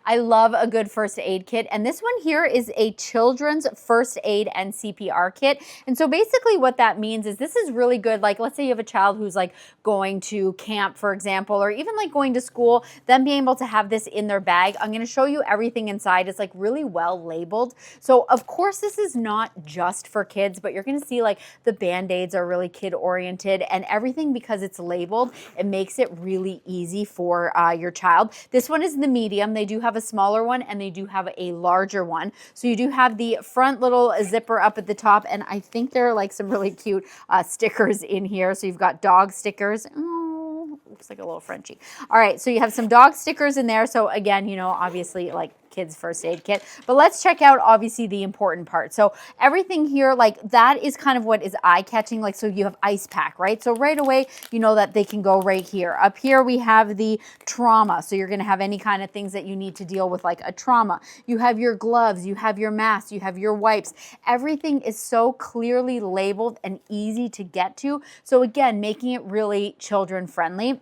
I love a good first aid kit. And this one here is a children's first aid and CPR kit. And so basically what that means is this is really good. Like, let's say you have a child who's like going to camp, for example, or even like going to school, them being able to have this in their bag. I'm going to show you everything inside. It's like really well labeled. So of course, this is not just for kids, but you're going to see like the Band-Aids are really kid oriented and everything, because it's labeled, it makes it really easy for your child. This one is the medium. They do have a smaller one and they do have a larger one. So you do have the front little zipper up at the top, and I think there are like some really cute stickers in here. So you've got dog stickers. Oh, looks like a little Frenchie. All right, so you have some dog stickers in there. So again, you know, obviously like kids first aid kit, but let's check out obviously the important part. So everything here, like that is kind of what is eye catching. Like, so you have ice pack, right? So right away, you know that they can go right here. Up here, we have the trauma. So you're going to have any kind of things that you need to deal with, like a trauma. You have your gloves, you have your mask, you have your wipes. Everything is so clearly labeled and easy to get to. So again, making it really children friendly.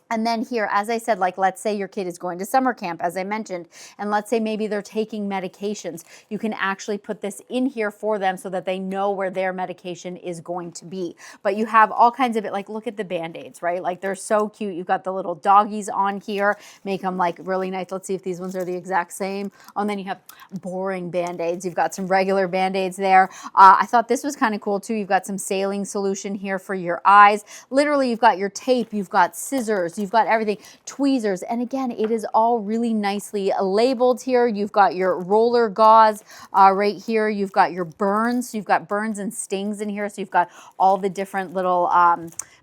And then here, as I said, like let's say your kid is going to summer camp, as I mentioned, and let's say maybe they're taking medications. You can actually put this in here for them so that they know where their medication is going to be. But you have all kinds of it, like look at the Band-Aids, right? Like they're so cute. You've got the little doggies on here, make them like really nice. Let's see if these ones are the exact same. Oh, and then you have boring Band-Aids. You've got some regular Band-Aids there. I thought this was kind of cool too. You've got some saline solution here for your eyes. Literally, you've got your tape, you've got scissors, you've got everything, tweezers. And again, it is all really nicely labeled here. You've got your roller gauze right here. You've got your burns. So you've got burns and stings in here. So you've got all the different little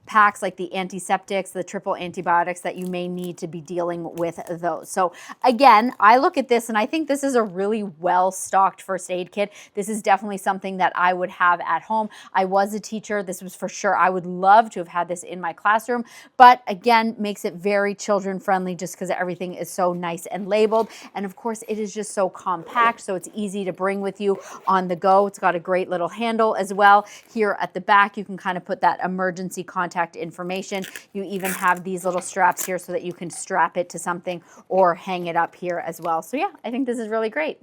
packs, like the antiseptics, the triple antibiotics that you may need to be dealing with those. So again, I look at this and I think this is a really well-stocked first aid kit. This is definitely something that I would have at home. I was a teacher. This was for sure. I would love to have had this in my classroom, but again, makes it very children friendly just because everything is so nice and labeled. And of course, it is just so compact, so it's easy to bring with you on the go. It's got a great little handle as well. Here at the back, you can kind of put that emergency contact information. You even have these little straps here so that you can strap it to something or hang it up here as well. So yeah, I think this is really great.